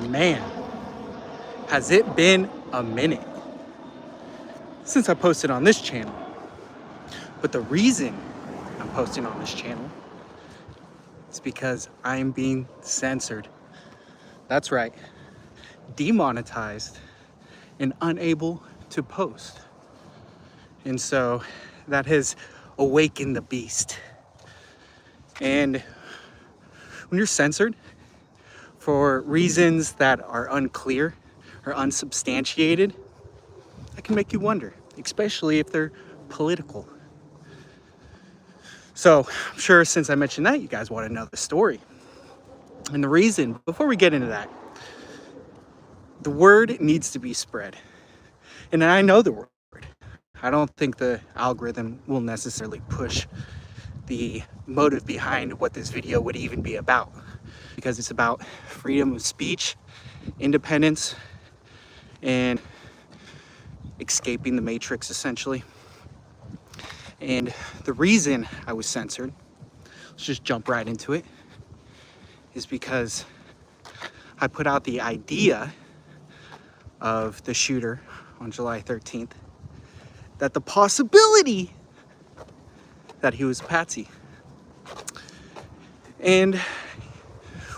Man, has it been a minute since I posted on this channel. But the reason I'm posting on this channel is because I'm being censored. That's right, demonetized and unable to post. And so that has awakened the beast. And when you're censored for reasons that are unclear or unsubstantiated, that can make you wonder, especially if they're political. So I'm sure since I mentioned that, you guys want to know the story. And the reason, before we get into that, the word needs to be spread. And I know the word. I don't think the algorithm will necessarily push the motive behind what this video would even be about, because it's about freedom of speech, independence, and escaping the matrix, essentially. And the reason I was censored, let's just jump right into it, is because I put out the idea of the shooter on July 13th, that the possibility that he was a patsy. And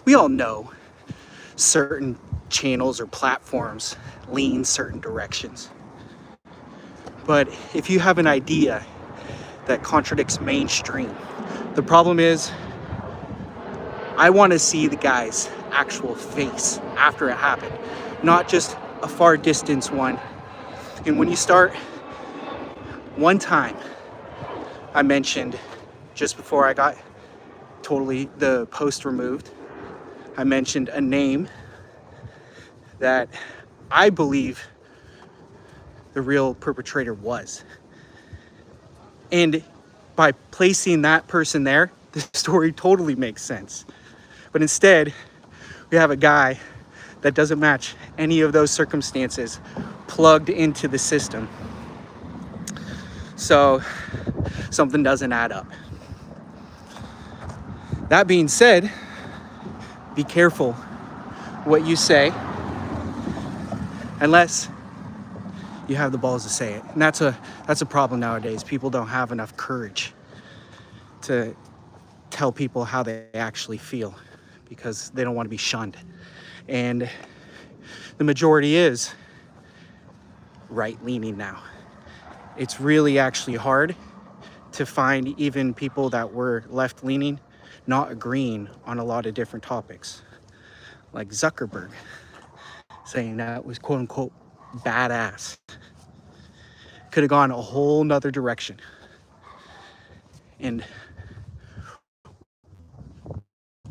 we all know certain channels or platforms lean certain directions. But if you have an idea that contradicts mainstream, the problem is I want to see the guy's actual face after it happened, not just a far distance one. And when you start, one time I mentioned, just before I got totally the post removed, I mentioned a name that I believe the real perpetrator was. And by placing that person there, the story totally makes sense. But instead, we have a guy that doesn't match any of those circumstances plugged into the system. So something doesn't add up. That being said, be careful what you say, unless you have the balls to say it. And that's a problem nowadays. People don't have enough courage to tell people how they actually feel because they don't want to be shunned. And the majority is right-leaning now. It's really actually hard to find even people that were left-leaning not agreeing on a lot of different topics. Like Zuckerberg saying that was quote-unquote badass. Could have gone a whole nother direction. And,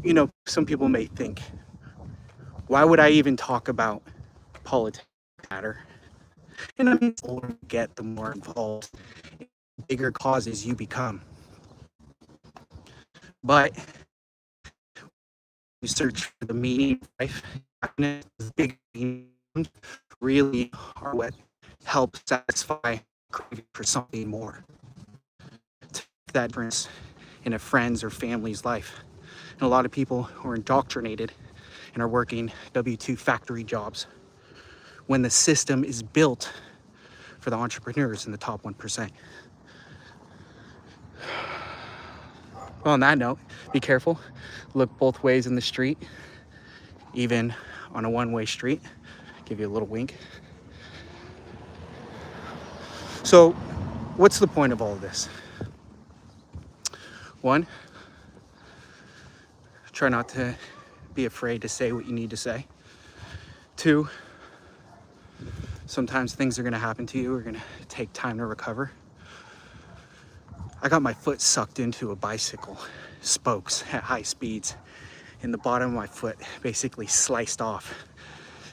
you know, some people may think, why would I even talk about politics matter? And I mean, the older you get, the more involved in bigger causes you become. But you search for the meaning of life, happiness, big meaning really are what help satisfy craving for something more. To make that difference in a friend's or family's life. And a lot of people who are indoctrinated and are working W-2 factory jobs when the system is built for the entrepreneurs in the top 1%. Well, on that note, be careful. Look both ways in the street, even on a one-way street. Give you a little wink. So, what's the point of all of this? One, try not to be afraid to say what you need to say. Two, sometimes things are going to happen to you, are going to take time to recover. I got my foot sucked into a bicycle spokes at high speeds, and the bottom of my foot basically sliced off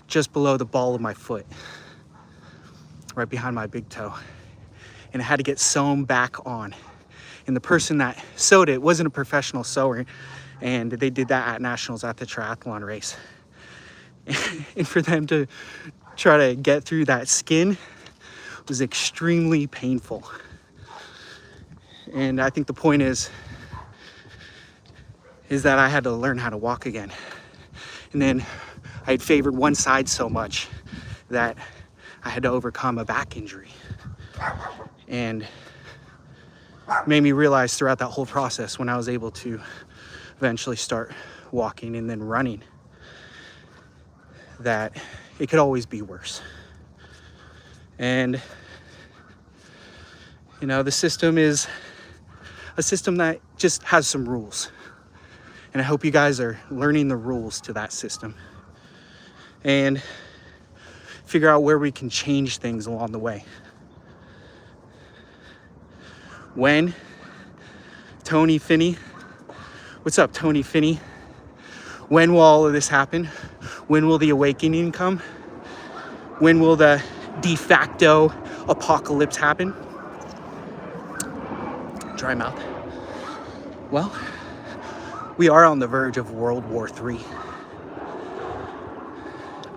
just below the ball of my foot, right behind my big toe. And it had to get sewn back on. And the person that sewed it wasn't a professional sewer, and they did that at nationals at the triathlon race. And for them to try to get through that skin was extremely painful. And I think the point is that I had to learn how to walk again. And then I had favored one side so much that I had to overcome a back injury. And made me realize throughout that whole process, when I was able to eventually start walking and then running, that it could always be worse. And you know, the system is a system that just has some rules. And I hope you guys are learning the rules to that system and figure out where we can change things along the way. When Tony Finney, what's up, Tony Finney? When will all of this happen? When will the awakening come? When will the de facto apocalypse happen? Dry mouth. Well, we are on the verge of World War III.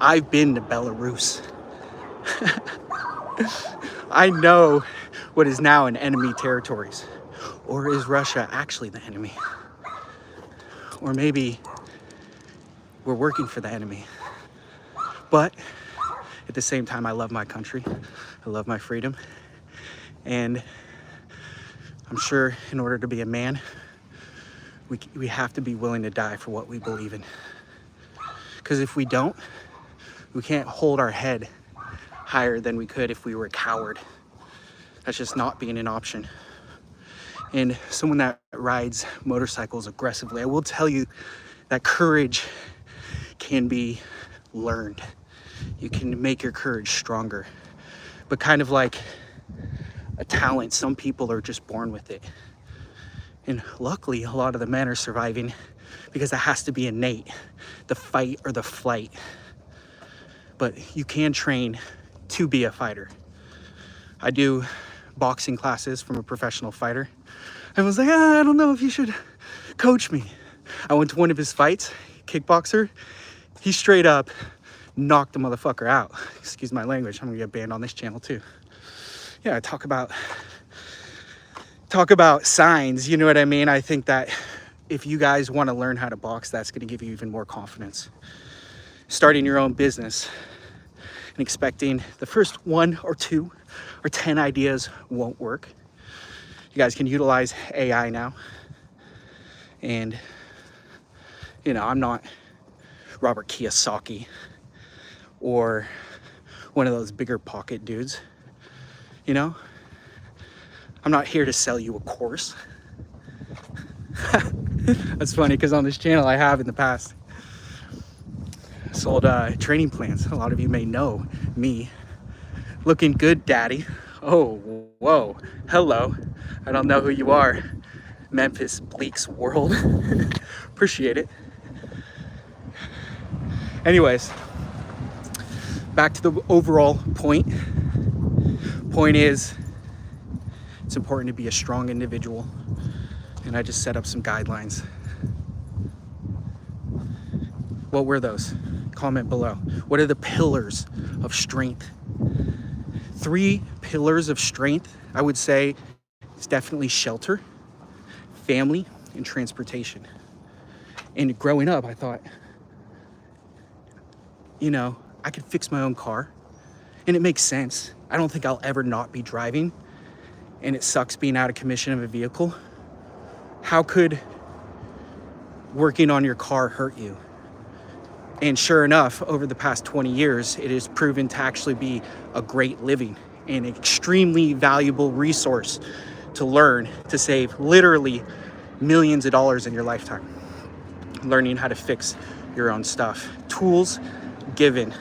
I've been to Belarus. I know what is now in enemy territories. Or is Russia actually the enemy? Or maybe we're working for the enemy. But at the same time, I love my country. I love my freedom. And I'm sure in order to be a man, we have to be willing to die for what we believe in. Because if we don't, we can't hold our head higher than we could if we were a coward. That's just not being an option. And someone that rides motorcycles aggressively, I will tell you that courage can be learned. You can make your courage stronger. But kind of like a talent, some people are just born with it. And luckily, a lot of the men are surviving because that has to be innate, the fight or the flight. But you can train to be a fighter. I do boxing classes from a professional fighter. I was like, I don't know if you should coach me. I went to one of his fights, kickboxer. He straight up knocked the motherfucker out. Excuse my language, I'm gonna get banned on this channel too. Yeah, talk about signs, you know what I mean? I think that if you guys want to learn how to box, that's going to give you even more confidence. Starting your own business and expecting the first 1 or 2 or 10 ideas won't work. You guys can utilize AI now. And, you know, I'm not Robert Kiyosaki or one of those bigger pocket dudes, you know? I'm not here to sell you a course. That's funny because on this channel I have in the past sold training plans. A lot of you may know me. Looking good, daddy. Oh, whoa, hello. I don't know who you are. Memphis Bleak's World. Appreciate it. Anyways, back to the overall point. Point is, it's important to be a strong individual, and I just set up some guidelines. What were those? Comment below. What are the pillars of strength? 3 pillars of strength, I would say, is definitely shelter, family, and transportation. And growing up, I thought, you know, I could fix my own car, and it makes sense. I don't think I'll ever not be driving. And it sucks being out of commission of a vehicle. How could working on your car hurt you? And sure enough, over the past 20 years, it has proven to actually be a great living and an extremely valuable resource to learn to save literally millions of dollars in your lifetime. Learning how to fix your own stuff. Tools given.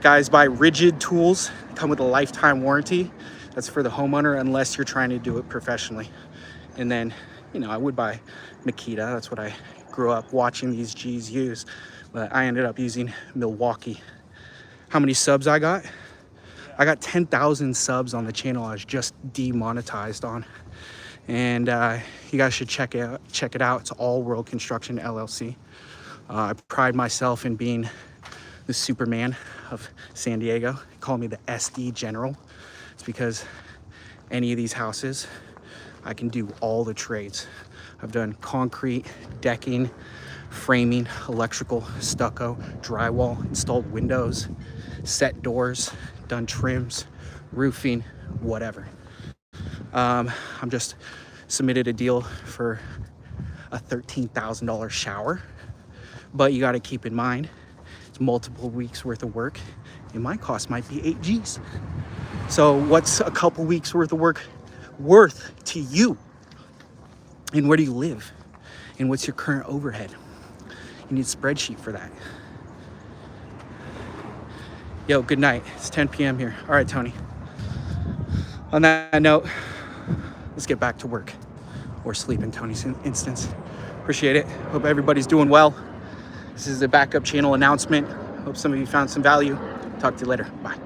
Guys, buy rigid tools, come with a lifetime warranty. That's for the homeowner unless you're trying to do it professionally. And then, you know, I would buy Makita. That's what I grew up watching these G's use. But I ended up using Milwaukee. How many subs I got? I got 10,000 subs on the channel I was just demonetized on. And you guys should check it out. It's All World Construction LLC. I pride myself in being the Superman of San Diego. They call me the SD General. It's because any of these houses, I can do all the trades. I've done concrete, decking, framing, electrical, stucco, drywall, installed windows, set doors, done trims, roofing, whatever. I'm just submitted a deal for a $13,000 shower, but you got to keep in mind it's multiple weeks worth of work, and my cost might be 8 G's. So what's a couple weeks worth of work worth to you? And where do you live? And what's your current overhead? You need a spreadsheet for that. Yo, good night. It's 10 p.m. here. All right, Tony. On that note, let's get back to work, or sleep in Tony's instance. Appreciate it. Hope everybody's doing well. This is a backup channel announcement. Hope some of you found some value. Talk to you later. Bye.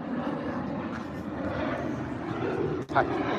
Hi.